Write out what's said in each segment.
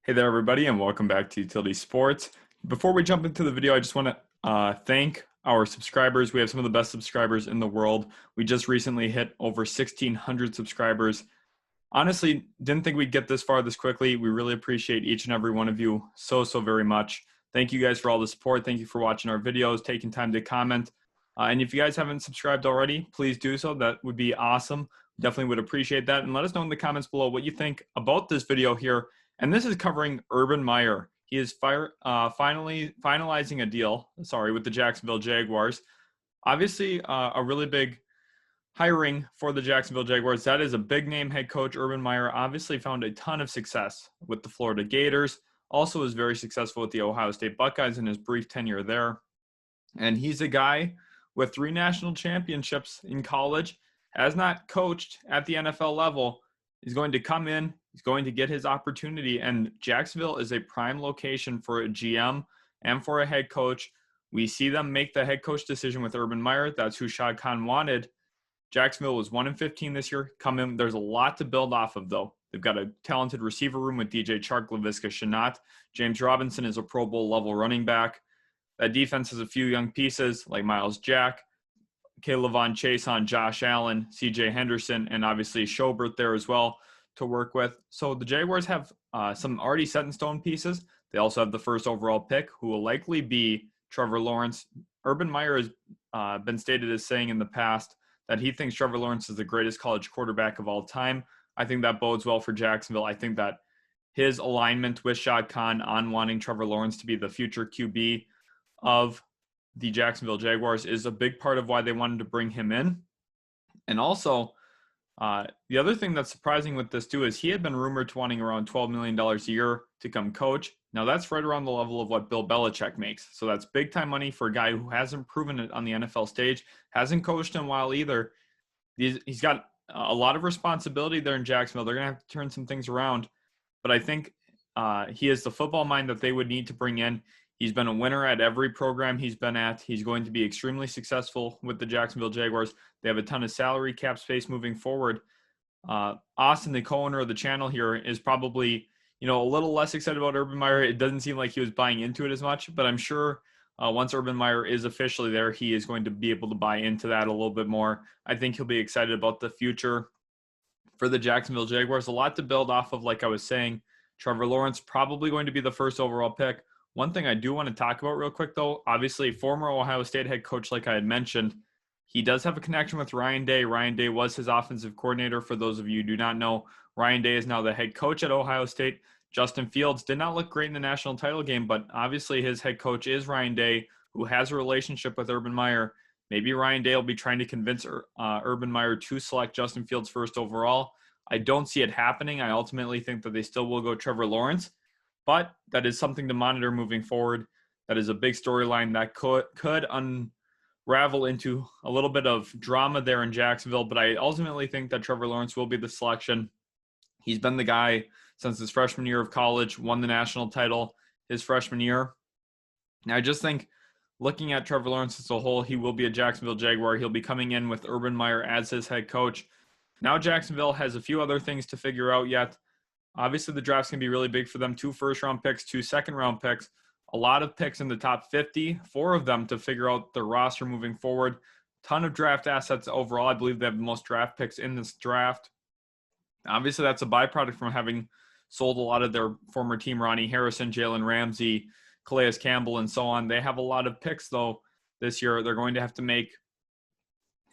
Hey there, everybody, and welcome back to Utility Sports. Before we jump into the video, I just want to thank our subscribers. We have some of the best subscribers in the world. We just recently hit over 1,600 subscribers. Honestly, didn't think we'd get this far this quickly. We really appreciate each and every one of you so very much. Thank you guys for all the support. Thank you for watching our videos, taking time to comment. And if you guys haven't subscribed already, please do so. That would be awesome. Definitely would appreciate that. And let us know in the comments below what you think about this video here. And this is covering Urban Meyer. He is finally finalizing a deal, with the Jacksonville Jaguars. Obviously, a really big hiring for the Jacksonville Jaguars. That is a big name head coach. Urban Meyer obviously found a ton of success with the Florida Gators. Also was very successful with the Ohio State Buckeyes in his brief tenure there. And he's a guy with 3 national championships in college, has not coached at the NFL level. He's going to come in. He's going to get his opportunity, and Jacksonville is a prime location for a GM and for a head coach. We see them make the head coach decision with Urban Meyer. That's who Shad Khan wanted. Jacksonville was 1-15 this year. Come in. There's a lot to build off of, though. They've got a talented receiver room with DJ Chark, Laviska Shenault. James Robinson is a Pro Bowl level running back. That defense has a few young pieces like Miles Jack, K'Lavon Chaisson, Josh Allen, CJ Henderson, and obviously Schobert there as well to work with. So the Jaguars have some already set in stone pieces. They also have the first overall pick, who will likely be Trevor Lawrence. Urban Meyer has been stated as saying in the past that he thinks Trevor Lawrence is the greatest college quarterback of all time. I think that bodes well for Jacksonville. I think that his alignment with Shad Khan on wanting Trevor Lawrence to be the future QB of the Jacksonville Jaguars is a big part of why they wanted to bring him in. And also, the other thing that's surprising with this too is he had been rumored to wanting around $12 million a year to come coach. Now that's right around the level of what Bill Belichick makes. So that's big time money for a guy who hasn't proven it on the NFL stage, hasn't coached in a while either. He's got a lot of responsibility there in Jacksonville. They're going to have to turn some things around. But I think he has the football mind that they would need to bring in. He's been a winner at every program he's been at. He's going to be extremely successful with the Jacksonville Jaguars. They have a ton of salary cap space moving forward. Austin, the co-owner of the channel here, is probably, a little less excited about Urban Meyer. It doesn't seem like he was buying into it as much, but I'm sure once Urban Meyer is officially there, he is going to be able to buy into that a little bit more. I think he'll be excited about the future for the Jacksonville Jaguars. A lot to build off of, like I was saying. Trevor Lawrence probably going to be the first overall pick. One thing I do want to talk about real quick, though, obviously former Ohio State head coach, like I had mentioned, he does have a connection with Ryan Day. Ryan Day was his offensive coordinator. For those of you who do not know, Ryan Day is now the head coach at Ohio State. Justin Fields did not look great in the national title game, but obviously his head coach is Ryan Day, who has a relationship with Urban Meyer. Maybe Ryan Day will be trying to convince Urban Meyer to select Justin Fields first overall. I don't see it happening. I ultimately think that they still will go Trevor Lawrence. But that is something to monitor moving forward. That is a big storyline that could unravel into a little bit of drama there in Jacksonville. But I ultimately think that Trevor Lawrence will be the selection. He's been the guy since his freshman year of college, won the national title his freshman year. And I just think looking at Trevor Lawrence as a whole, he will be a Jacksonville Jaguar. He'll be coming in with Urban Meyer as his head coach. Now Jacksonville has a few other things to figure out yet. Obviously, the draft's going to be really big for them. 2 first-round picks, 2 second-round picks, a lot of picks in the top 50, 4 of them to figure out their roster moving forward. Ton of draft assets overall. I believe they have the most draft picks in this draft. Obviously, that's a byproduct from having sold a lot of their former team, Ronnie Harrison, Jalen Ramsey, Calais Campbell, and so on. They have a lot of picks, though, this year. They're going to have to make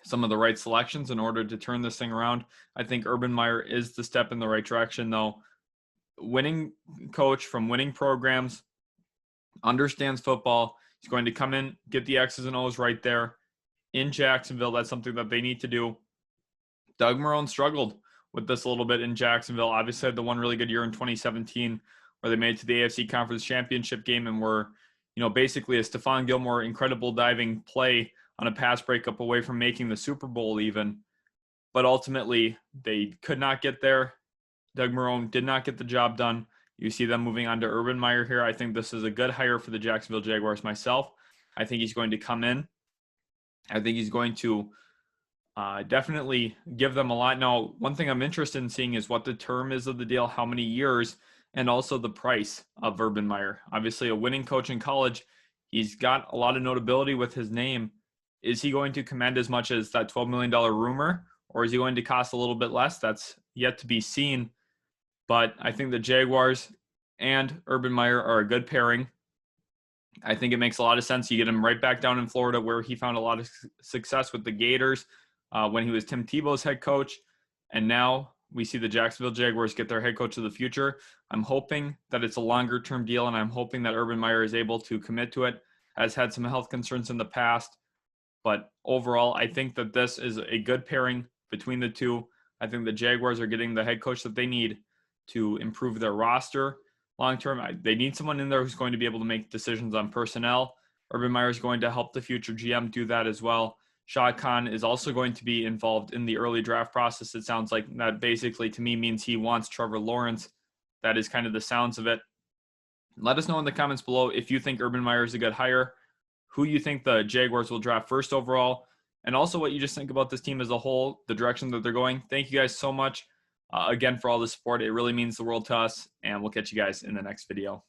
some of the right selections in order to turn this thing around. I think Urban Meyer is the step in the right direction, though. Winning coach from winning programs, understands football. He's going to come in, get the X's and O's right there in Jacksonville. That's something that they need to do. Doug Marrone struggled with this a little bit in Jacksonville. Obviously had the one really good year in 2017 where they made it to the AFC Conference Championship game and were, basically a Stephon Gilmore incredible diving play on a pass breakup away from making the Super Bowl even. But ultimately, they could not get there. Doug Marrone did not get the job done. You see them moving on to Urban Meyer here. I think this is a good hire for the Jacksonville Jaguars myself. I think he's going to come in. I think he's going to definitely give them a lot. Now, one thing I'm interested in seeing is what the term is of the deal, how many years. and also the price of Urban Meyer. Obviously, a winning coach in college. He's got a lot of notability with his name. Is he going to command as much as that $12 million rumor, or is he going to cost a little bit less? That's yet to be seen. But I think the Jaguars and Urban Meyer are a good pairing. I think it makes a lot of sense. You get him right back down in Florida, where he found a lot of success with the Gators when he was Tim Tebow's head coach. And now we see the Jacksonville Jaguars get their head coach of the future. I'm hoping that it's a longer-term deal, and I'm hoping that Urban Meyer is able to commit to it. Has had some health concerns in the past. But overall, I think that this is a good pairing between the two. I think the Jaguars are getting the head coach that they need to improve their roster long-term. They need someone in there who's going to be able to make decisions on personnel. Urban Meyer is going to help the future GM do that as well. Shad Khan is also going to be involved in the early draft process. It sounds like that basically to me means he wants Trevor Lawrence. That is kind of the sounds of it. Let us know in the comments below if you think Urban Meyer is a good hire, who you think the Jaguars will draft first overall, and also what you just think about this team as a whole, the direction that they're going. Thank you guys so much again for all the support. It really means the world to us, and we'll catch you guys in the next video.